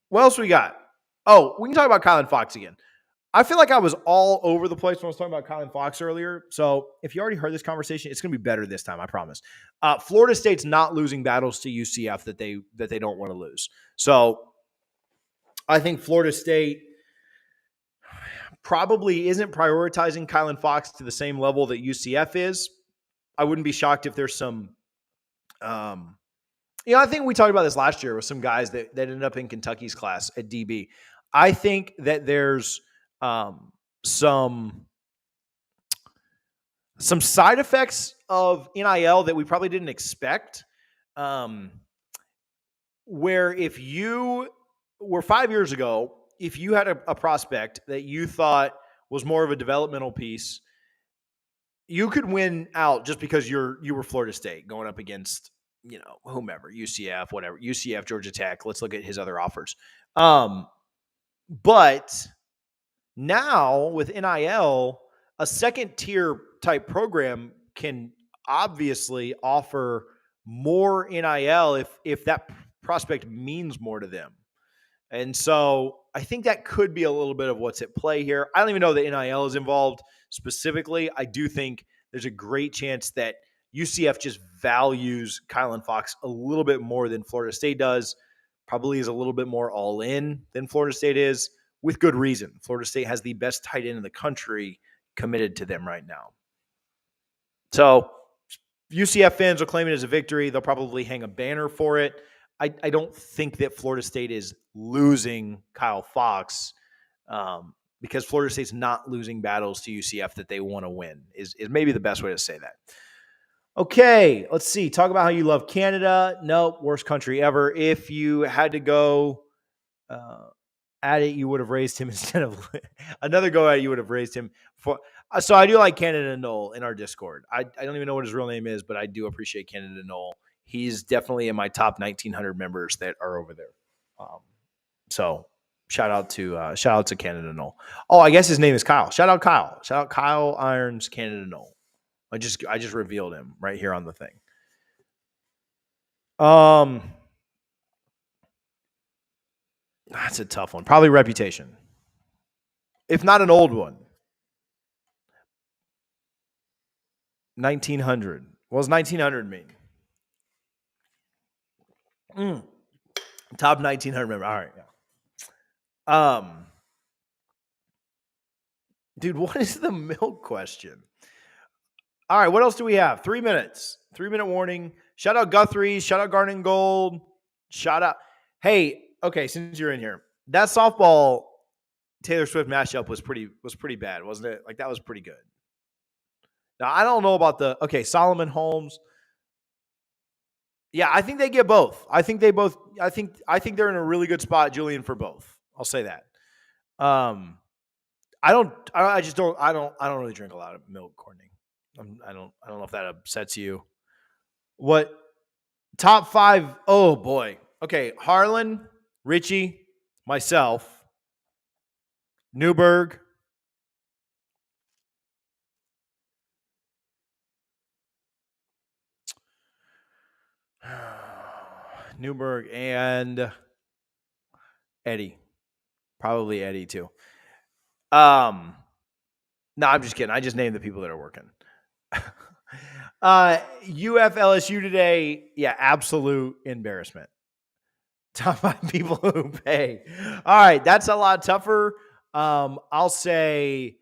What else we got? Oh, we can talk about Kylan Fox again. I feel like I was all over the place when I was talking about Kylan Fox earlier. So if you already heard this conversation, it's going to be better this time, I promise. Florida State's not losing battles to UCF that they don't want to lose. So I think Florida State probably isn't prioritizing Kylan Fox to the same level that UCF is. I wouldn't be shocked if there's some I think we talked about this last year with some guys that ended up in Kentucky's class at DB. I think that there's some side effects of NIL that we probably didn't expect. Where if you were 5 years ago, if you had a prospect that you thought was more of a developmental piece, you could win out just because you were Florida State going up against, whomever, UCF, whatever, UCF, Georgia Tech. Let's look at his other offers. But now with NIL, a second tier type program can obviously offer more NIL if that prospect means more to them. And so I think that could be a little bit of what's at play here. I don't even know that NIL is involved specifically. I do think there's a great chance that UCF just values Kylan Fox a little bit more than Florida State does, probably is a little bit more all in than Florida State is, with good reason. Florida State has the best tight end in the country committed to them right now. So UCF fans will claim it as a victory. They'll probably hang a banner for it. I don't think that Florida State is losing Kyle Fox because Florida State's not losing battles to UCF that they want to win is maybe the best way to say that. Okay, let's see. Talk about how you love Canada. Nope, worst country ever. If you had to go at it, you would have raised him instead of another go at it, you would have raised him for. So I do like Canada Knoll in our Discord. I don't even know what his real name is, but I do appreciate Canada Knoll. He's definitely in my top 1,900 members that are over there. So shout out to Canada Knoll. Oh, I guess his name is Kyle. Shout out Kyle. Shout out Kyle Irons, Canada Knoll. I just revealed him right here on the thing. That's a tough one. Probably Reputation. If not an old one. 1,900. What does 1,900 mean? Top 1,900 member. All right. Yeah. Dude, what is the milk question? All right, what else do we have? 3 minutes. 3-minute warning. Shout out Guthrie. Shout out Garden Gold. Shout out. Hey, okay, since you're in here, that softball Taylor Swift mashup was pretty bad, wasn't it? Like that was pretty good. Now I don't know about Solomon Holmes. Yeah, I think they get both. I think they're in a really good spot, Julian, for both. I'll say that. I don't really drink a lot of milk, Courtney. I don't know if that upsets you. What top 5? Oh boy. Okay, Harlan, Richie, myself, Newberg. Newberg and Eddie. Probably Eddie too. No, I'm just kidding. I just named the people that are working. UF LSU today, yeah, absolute embarrassment. Top 5 people who pay. All right, that's a lot tougher. I'll say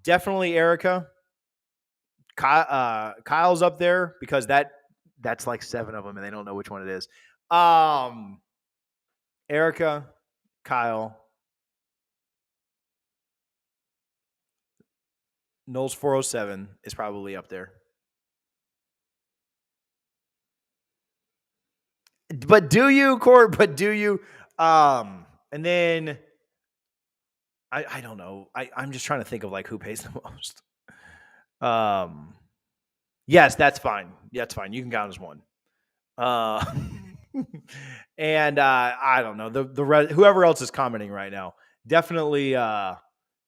definitely Erica. Kyle's up there because that's like 7 of them, and they don't know which one it is. Erica, Kyle, Knowles 407 is probably up there. But do you, Court? But do you? And then I don't know. I'm just trying to think of like who pays the most. Yes, that's fine. Yeah, that's fine. You can count as one. And I don't know whoever else is commenting right now. Definitely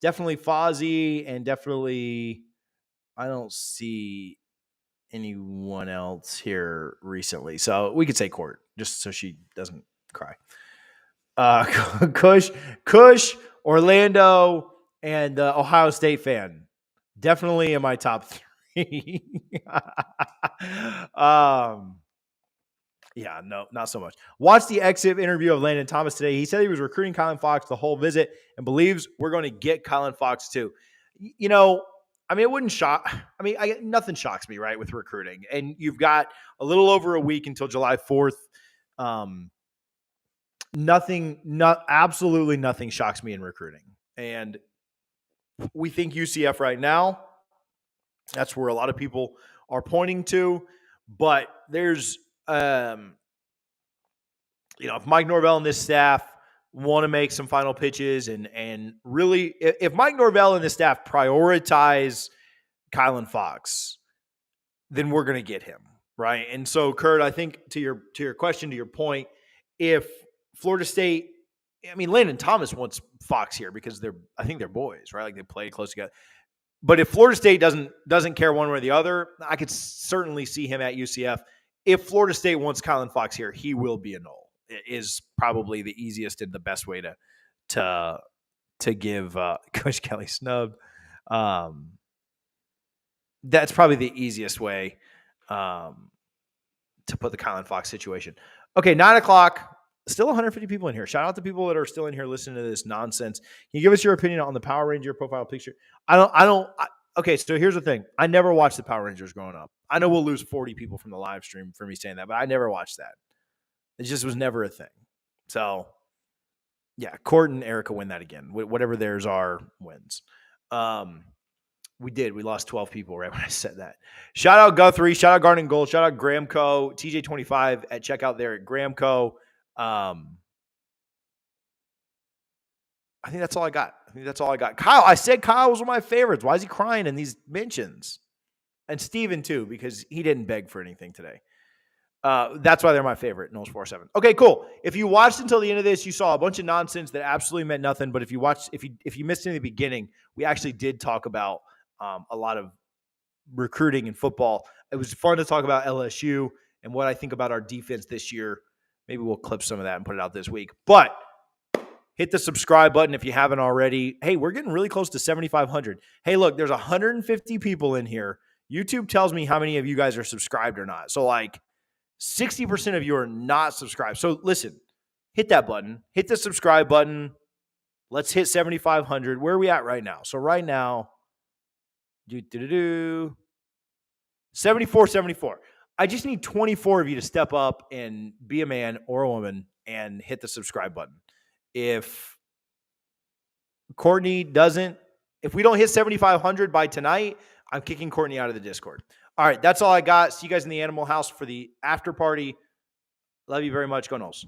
Fozzie, and definitely I don't see anyone else here recently. So we could say Court just so she doesn't cry. Kush, Orlando, and Ohio State fan. Definitely in my top 3. Yeah, no, not so much. Watch the exit interview of Landon Thomas today. He said he was recruiting Colin Fox the whole visit and believes we're going to get Colin Fox too. You know, I mean, it wouldn't shock. I mean, nothing shocks me, right, with recruiting. And you've got a little over a week until July 4th. Absolutely nothing shocks me in recruiting. And we think UCF right now. That's where a lot of people are pointing to. But there's, if Mike Norvell and this staff want to make some final pitches and really, if Mike Norvell and the staff prioritize Kylan Fox, then we're going to get him, right? And so, Kurt, I think to your question, to your point, if Florida State, I mean, Landon Thomas wants Fox here because I think they're boys, right? Like they play close together. But if Florida State doesn't care one way or the other, I could certainly see him at UCF. If Florida State wants Kylan Fox here, he will be a null. It is probably the easiest and the best way to give Coach Kelly snub. That's probably the easiest way to put the Kylan Fox situation. Okay, 9:00. Still 150 people in here. Shout out to people that are still in here listening to this nonsense. Can you give us your opinion on the Power Ranger profile picture? Okay, so here's the thing. I never watched the Power Rangers growing up. I know we'll lose 40 people from the live stream for me saying that, but I never watched that. It just was never a thing. So, yeah, Court and Erica win that again. Whatever theirs are wins. We did. We lost 12 people right when I said that. Shout out Guthrie. Shout out Garden Gold. Shout out Gramco. TJ25 at checkout there at Gramco. I think that's all I got. Kyle, I said Kyle was one of my favorites. Why is he crying in these mentions? And Steven too, because he didn't beg for anything today. That's why they're my favorite, Knowles 47. Okay, cool. If you watched until the end of this, you saw a bunch of nonsense that absolutely meant nothing. But if you missed it in the beginning, we actually did talk about a lot of recruiting and football. It was fun to talk about LSU and what I think about our defense this year. Maybe we'll clip some of that and put it out this week. But hit the subscribe button if you haven't already. Hey, we're getting really close to 7,500. Hey, look, there's 150 people in here. YouTube tells me how many of you guys are subscribed or not. So 60% of you are not subscribed. So listen, hit that button. Hit the subscribe button. Let's hit 7,500. Where are we at right now? So right now, 74. I just need 24 of you to step up and be a man or a woman and hit the subscribe button. If we don't hit 7,500 by tonight, I'm kicking Courtney out of the Discord. All right, that's all I got. See you guys in the Animal House for the after party. Love you very much. Go Knowles.